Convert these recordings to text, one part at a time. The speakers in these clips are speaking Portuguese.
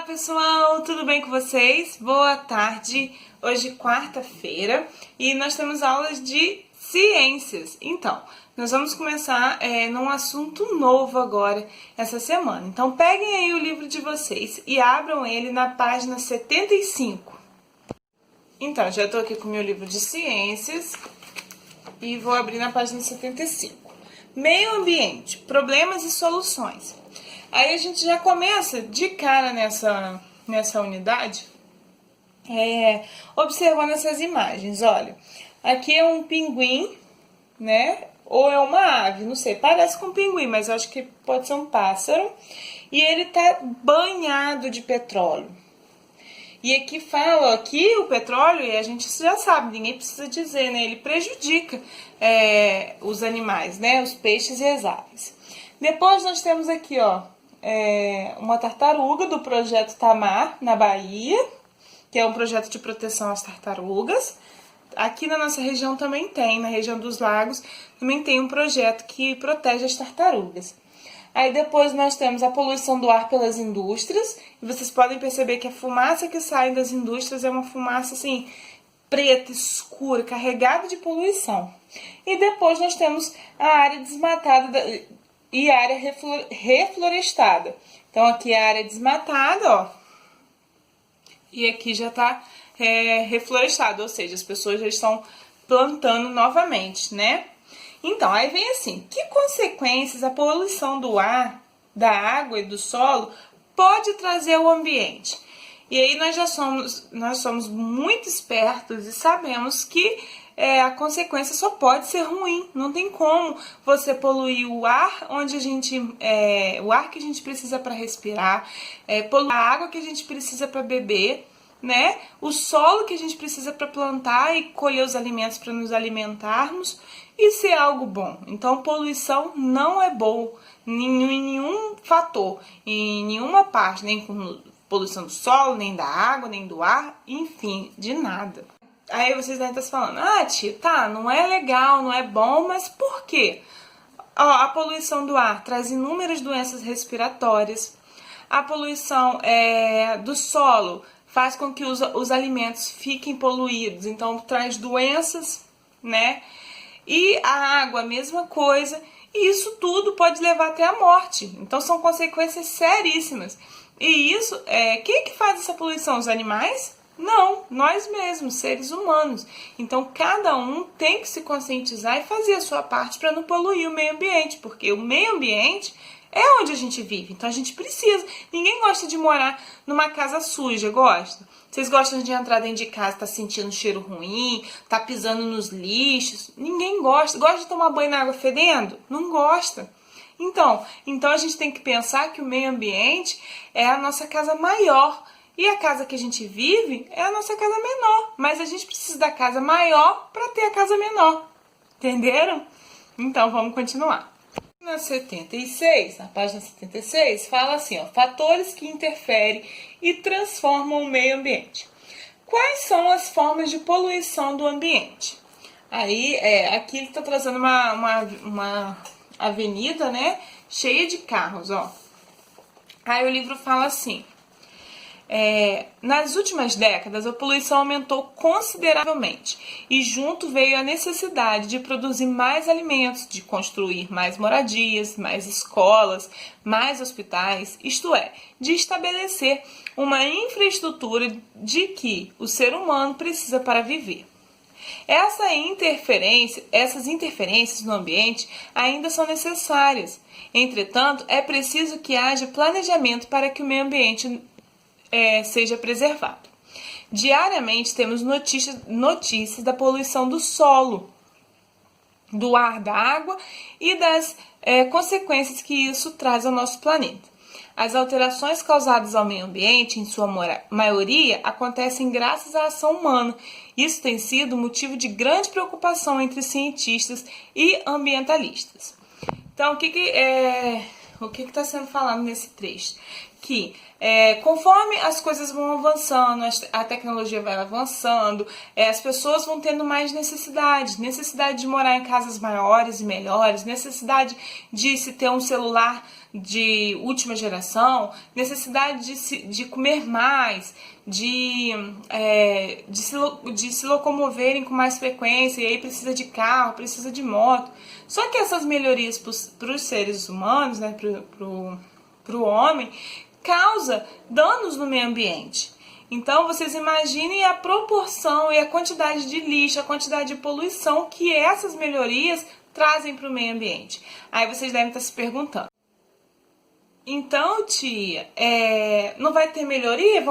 pessoal, tudo bem com vocês? Boa tarde, hoje quarta-feira e nós temos aulas de ciências. Então, nós vamos começar num assunto novo agora, essa semana. Então, peguem aí o livro de vocês e abram ele na página 75. Então, já estou aqui com o meu livro de ciências e vou abrir na página 75. Meio ambiente, problemas e soluções. Aí a gente já começa de cara nessa unidade, observando essas imagens. Olha, aqui é um pinguim, né? Ou é uma ave, não sei, parece com um pinguim, mas eu acho que pode ser um pássaro. E ele tá banhado de petróleo. E aqui fala, aqui o petróleo, e a gente já sabe, ninguém precisa dizer, né? Ele prejudica os animais, né? Os peixes e as aves. Depois nós temos aqui, ó, uma tartaruga do projeto Tamar, na Bahia, que é um projeto de proteção às tartarugas. Aqui na nossa região também tem, na região dos lagos, também tem um projeto que protege as tartarugas. Aí depois nós temos a poluição do ar pelas indústrias, e vocês podem perceber que a fumaça que sai das indústrias é uma fumaça assim, preta, escura, carregada de poluição. E depois nós temos a área desmatada e a área reflorestada. Então aqui é a área desmatada, ó, e aqui já está reflorestado, ou seja, as pessoas já estão plantando novamente, né? Então, aí vem assim, que consequências a poluição do ar, da água e do solo pode trazer ao ambiente? E aí nós somos muito espertos e sabemos que a consequência só pode ser ruim. Não tem como você poluir o ar onde o ar que a gente precisa para respirar, poluir a água que a gente precisa para beber, né? O solo que a gente precisa para plantar e colher os alimentos para nos alimentarmos. Isso é algo bom. Então, poluição não é bom em nenhum fator, em nenhuma parte, nem com poluição do solo, nem da água, nem do ar, enfim, de nada. Aí vocês devem estar falando, tia, tá, não é legal, não é bom, mas por quê? Ó, a poluição do ar traz inúmeras doenças respiratórias. A poluição do solo faz com que os alimentos fiquem poluídos, então traz doenças, né? E a água, a mesma coisa, e isso tudo pode levar até a morte. Então são consequências seríssimas. E isso, quem que faz essa poluição? Os animais? Não, nós mesmos, seres humanos. Então cada um tem que se conscientizar e fazer a sua parte para não poluir o meio ambiente, porque o meio ambiente é onde a gente vive, então a gente precisa. Ninguém gosta de morar numa casa suja, gosta? Vocês gostam de entrar dentro de casa, tá sentindo cheiro ruim, tá pisando nos lixos? Ninguém gosta. Gosta de tomar banho na água fedendo? Não gosta. Então a gente tem que pensar que o meio ambiente é a nossa casa maior. E a casa que a gente vive é a nossa casa menor. Mas a gente precisa da casa maior para ter a casa menor. Entenderam? Então vamos continuar. Na 76, na página 76, fala assim, ó, fatores que interferem e transformam o meio ambiente. Quais são as formas de poluição do ambiente? Aí, aqui ele está trazendo uma avenida, né, cheia de carros, ó. Aí o livro fala assim, nas últimas décadas, a poluição aumentou consideravelmente e junto veio a necessidade de produzir mais alimentos, de construir mais moradias, mais escolas, mais hospitais, isto é, de estabelecer uma infraestrutura de que o ser humano precisa para viver. Essas interferências no ambiente ainda são necessárias. Entretanto, é preciso que haja planejamento para que o meio ambiente seja preservado. Diariamente temos notícias da poluição do solo, do ar, da água e das consequências que isso traz ao nosso planeta. As alterações causadas ao meio ambiente, em sua maioria, acontecem graças à ação humana. Isso tem sido motivo de grande preocupação entre cientistas e ambientalistas. Então, o que está sendo falado nesse trecho? Que conforme as coisas vão avançando, a tecnologia vai avançando, as pessoas vão tendo mais necessidade de morar em casas maiores e melhores, necessidade de se ter um celular de última geração, necessidade de comer mais, de se locomoverem com mais frequência, e aí precisa de carro, precisa de moto. Só que essas melhorias para os seres humanos, né, para o homem, causa danos no meio ambiente. Então, vocês imaginem a proporção e a quantidade de lixo, a quantidade de poluição que essas melhorias trazem para o meio ambiente. Aí vocês devem estar se perguntando: então, tia, não vai ter melhoria?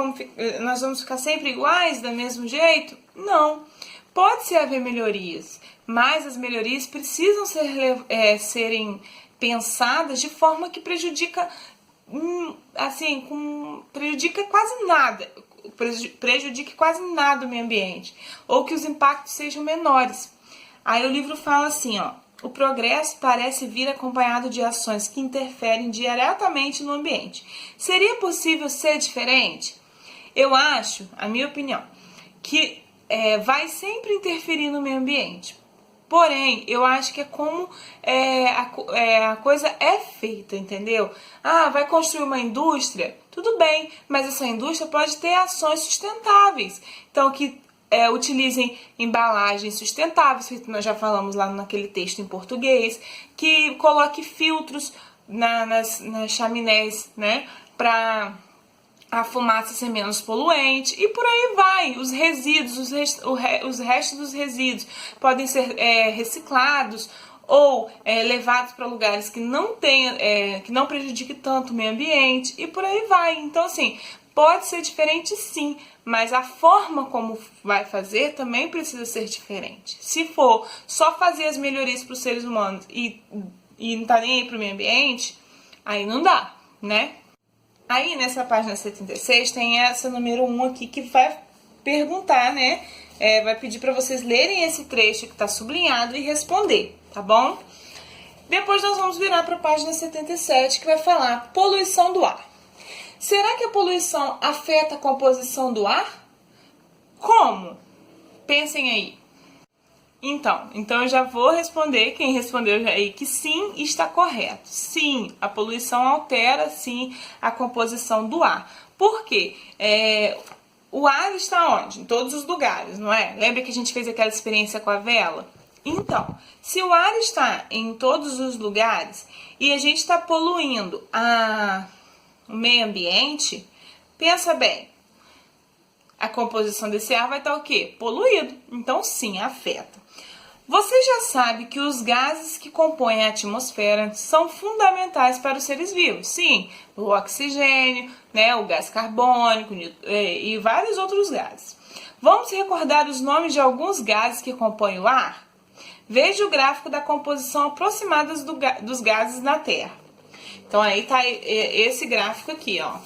Nós vamos ficar sempre iguais, do mesmo jeito? Não. Pode haver melhorias, mas as melhorias precisam serem pensadas de forma que prejudica prejudique quase nada o meio ambiente, ou que os impactos sejam menores. Aí o livro fala assim, ó: o progresso parece vir acompanhado de ações que interferem diretamente no ambiente. Seria possível ser diferente? Eu acho, a minha opinião, que vai sempre interferir no meio ambiente. Porém, eu acho que é como a coisa é feita, entendeu? Ah, vai construir uma indústria? Tudo bem, mas essa indústria pode ter ações sustentáveis. Então, que utilizem embalagens sustentáveis, que nós já falamos lá naquele texto em português, que coloque filtros nas chaminés, né, para a fumaça ser menos poluente, e por aí vai. Os resíduos, os restos dos resíduos podem ser reciclados ou levados para lugares que que não prejudiquem tanto o meio ambiente, e por aí vai. Então, assim, pode ser diferente sim, mas a forma como vai fazer também precisa ser diferente. Se for só fazer as melhorias para os seres humanos e não tá nem aí para o meio ambiente, aí não dá, né? Aí, nessa página 76, tem essa número 1 aqui que vai perguntar, né? Vai pedir para vocês lerem esse trecho que está sublinhado e responder, tá bom? Depois nós vamos virar para a página 77, que vai falar poluição do ar. Será que a poluição afeta a composição do ar? Como? Pensem aí. Então eu já vou responder, quem respondeu já aí, que sim, está correto. Sim, a poluição altera, sim, a composição do ar. Por quê? O ar está onde? Em todos os lugares, não é? Lembra que a gente fez aquela experiência com a vela? Então, se o ar está em todos os lugares e a gente está poluindo o meio ambiente, pensa bem, a composição desse ar vai estar o quê? Poluído. Então, sim, afeta. Você já sabe que os gases que compõem a atmosfera são fundamentais para os seres vivos. Sim, o oxigênio, né, o gás carbônico e vários outros gases. Vamos recordar os nomes de alguns gases que compõem o ar? Veja o gráfico da composição aproximada dos gases na Terra. Então, aí está esse gráfico aqui, ó.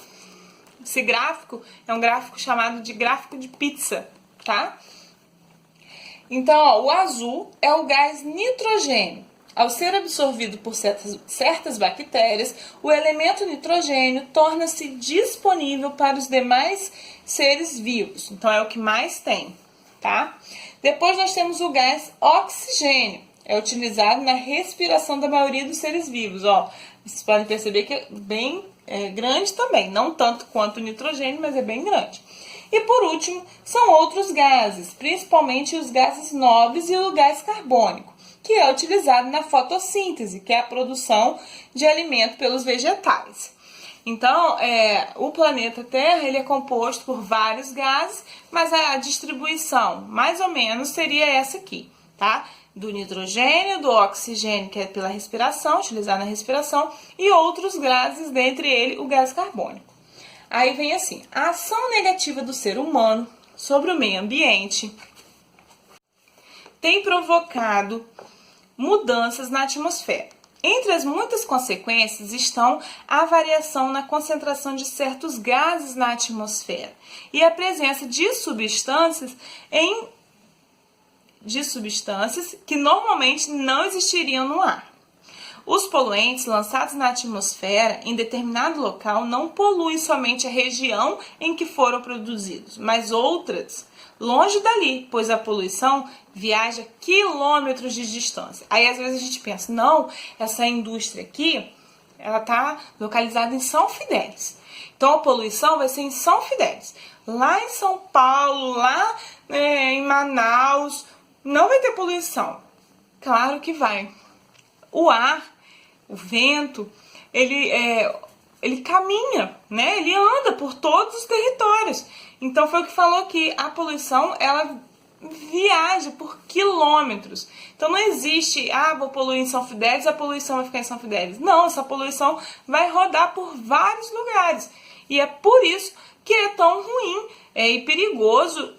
Esse gráfico é um gráfico chamado de gráfico de pizza, tá? Então, ó, o azul é o gás nitrogênio. Ao ser absorvido por certas bactérias, o elemento nitrogênio torna-se disponível para os demais seres vivos. Então, é o que mais tem, tá? Depois nós temos o gás oxigênio. É utilizado na respiração da maioria dos seres vivos, ó. Vocês podem perceber que é bem grande também. Não tanto quanto o nitrogênio, mas é bem grande. E por último, são outros gases, principalmente os gases nobres e o gás carbônico, que é utilizado na fotossíntese, que é a produção de alimento pelos vegetais. Então, o planeta Terra ele é composto por vários gases, mas a distribuição, mais ou menos, seria essa aqui, tá? Do nitrogênio, do oxigênio, que é pela respiração, utilizado na respiração, e outros gases, dentre eles o gás carbônico. Aí vem assim: a ação negativa do ser humano sobre o meio ambiente tem provocado mudanças na atmosfera. Entre as muitas consequências estão a variação na concentração de certos gases na atmosfera e a presença de substâncias que normalmente não existiriam no ar. Os poluentes lançados na atmosfera em determinado local não poluem somente a região em que foram produzidos, mas outras longe dali, pois a poluição viaja quilômetros de distância. Aí às vezes a gente pensa, não, essa indústria aqui, ela está localizada em São Fidélis. Então, a poluição vai ser em São Fidélis. Lá em São Paulo, lá em Manaus, não vai ter poluição. Claro que vai. O ar, o vento, ele caminha, né? Ele anda por todos os territórios. Então, foi o que falou aqui. A poluição, ela viaja por quilômetros. Então não existe, vou poluir em São Fidélis, a poluição vai ficar em São Fidélis. Não, essa poluição vai rodar por vários lugares. E é por isso que é tão ruim e perigoso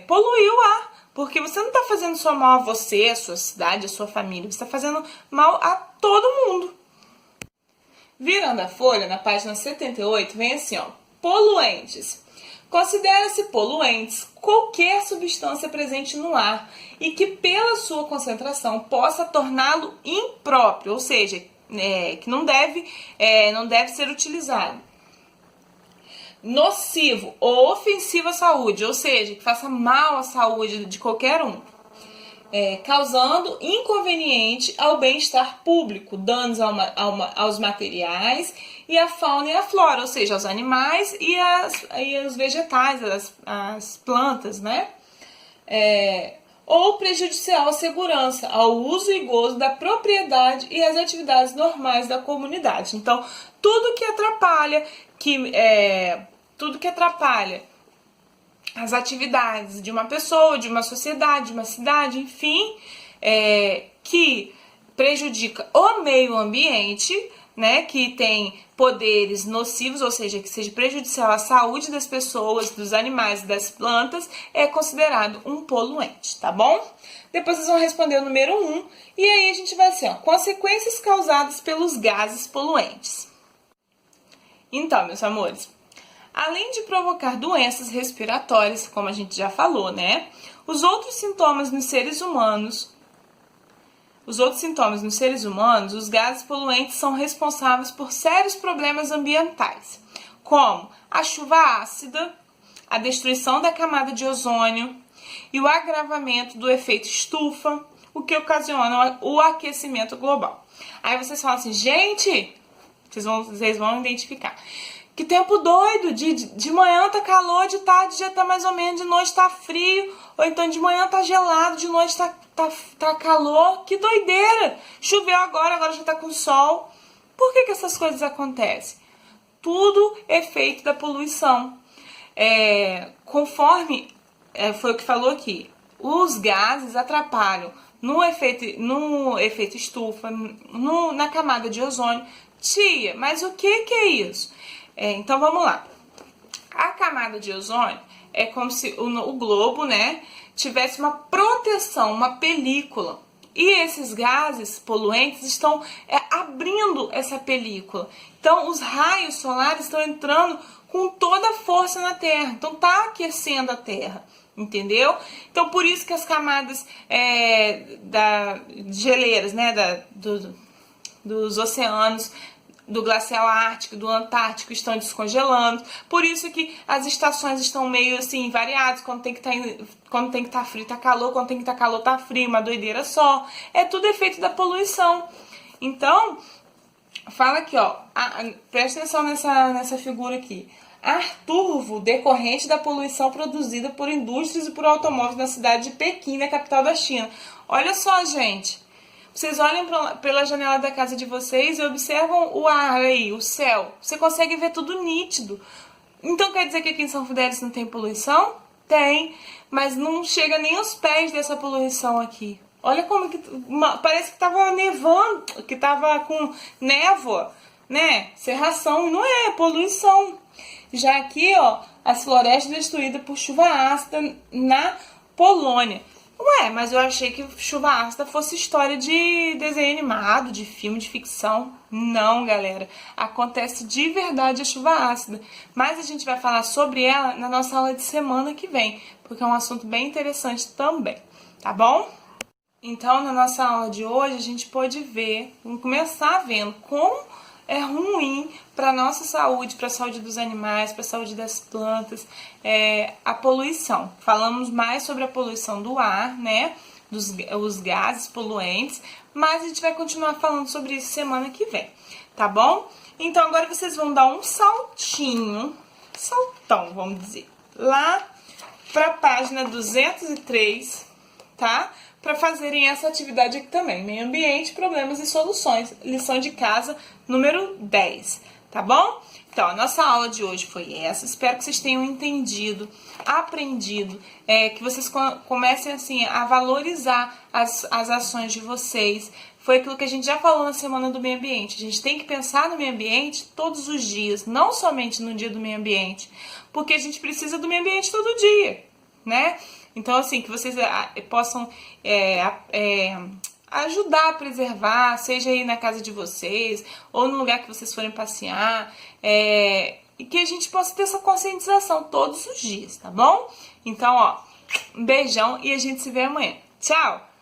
poluir o ar. Porque você não está fazendo só mal a você, a sua cidade, a sua família. Você está fazendo mal a todo mundo. Virando a folha, na página 78, vem assim, ó. Poluentes. Considera-se poluentes qualquer substância presente no ar e que pela sua concentração possa torná-lo impróprio, ou seja, que não deve ser utilizado. Nocivo ou ofensivo à saúde, ou seja, que faça mal à saúde de qualquer um. Causando inconveniente ao bem-estar público, danos aos materiais e à fauna e à flora, ou seja, aos animais e aos vegetais, as plantas, né? Ou prejudicial à segurança, ao uso e gozo da propriedade e às atividades normais da comunidade. Então, tudo que atrapalha as atividades de uma pessoa, de uma sociedade, de uma cidade, enfim, que prejudica o meio ambiente, né, que tem poderes nocivos, ou seja, que seja prejudicial à saúde das pessoas, dos animais e das plantas, é considerado um poluente, tá bom? Depois vocês vão responder o número 1, e aí a gente vai assim, ó, consequências causadas pelos gases poluentes. Então, meus amores, além de provocar doenças respiratórias, como a gente já falou, né? Os outros sintomas nos seres humanos, os gases poluentes são responsáveis por sérios problemas ambientais, como a chuva ácida, a destruição da camada de ozônio e o agravamento do efeito estufa, o que ocasiona o aquecimento global. Aí vocês falam assim, gente, vocês vão identificar. Que tempo doido, de manhã tá calor, de tarde já tá mais ou menos, de noite tá frio, ou então de manhã tá gelado, de noite tá calor, que doideira! Choveu agora já tá com sol. Por que essas coisas acontecem? Tudo é efeito da poluição. Conforme foi o que falou aqui, os gases atrapalham no efeito estufa, na camada de ozônio. Tia, mas o que é isso? Então vamos lá. A camada de ozônio é como se o globo, né, tivesse uma proteção, uma película. E esses gases poluentes estão abrindo essa película. Então os raios solares estão entrando com toda a força na Terra. Então tá aquecendo a Terra. Entendeu? Então por isso que as camadas geleiras, né, dos oceanos, do glacial ártico, do antártico estão descongelando. Por isso que as estações estão meio assim variadas, quando tem que estar frio tá calor, quando tem que estar calor tá frio, uma doideira só. É tudo efeito da poluição. Então, fala aqui, ó, presta atenção nessa figura aqui. Ar turvo decorrente da poluição produzida por indústrias e por automóveis na cidade de Pequim, na capital da China. Olha só, gente. Vocês olham pela janela da casa de vocês e observam o ar aí, o céu. Você consegue ver tudo nítido. Então quer dizer que aqui em São Fidélis não tem poluição? Tem, mas não chega nem aos pés dessa poluição aqui. Olha como que parece que tava nevando, que tava com névoa, né? Cerração, não é poluição. Já aqui, ó, as florestas destruídas por chuva ácida na Polônia. Ué, mas eu achei que chuva ácida fosse história de desenho animado, de filme, de ficção. Não, galera. Acontece de verdade a chuva ácida. Mas a gente vai falar sobre ela na nossa aula de semana que vem, porque é um assunto bem interessante também, tá bom? Então, na nossa aula de hoje, a gente pode ver, vamos começar vendo como é ruim para a nossa saúde, para a saúde dos animais, para a saúde das plantas, a poluição. Falamos mais sobre a poluição do ar, né? Os gases poluentes, mas a gente vai continuar falando sobre isso semana que vem. tá bom? Então, agora vocês vão dar um saltinho, saltão, vamos dizer, lá pra página 203, tá? Pra fazerem essa atividade aqui também, meio ambiente, problemas e soluções, lição de casa número 10, tá bom? Então, a nossa aula de hoje foi essa, espero que vocês tenham entendido, aprendido, que vocês comecem, assim, a valorizar as ações de vocês. Foi aquilo que a gente já falou na Semana do Meio Ambiente. A gente tem que pensar no meio ambiente todos os dias, não somente no dia do meio ambiente, porque a gente precisa do meio ambiente todo dia, né? Então, assim, que vocês possam ajudar a preservar, seja aí na casa de vocês, ou no lugar que vocês forem passear, e que a gente possa ter essa conscientização todos os dias, tá bom? Então, ó, um beijão e a gente se vê amanhã. Tchau!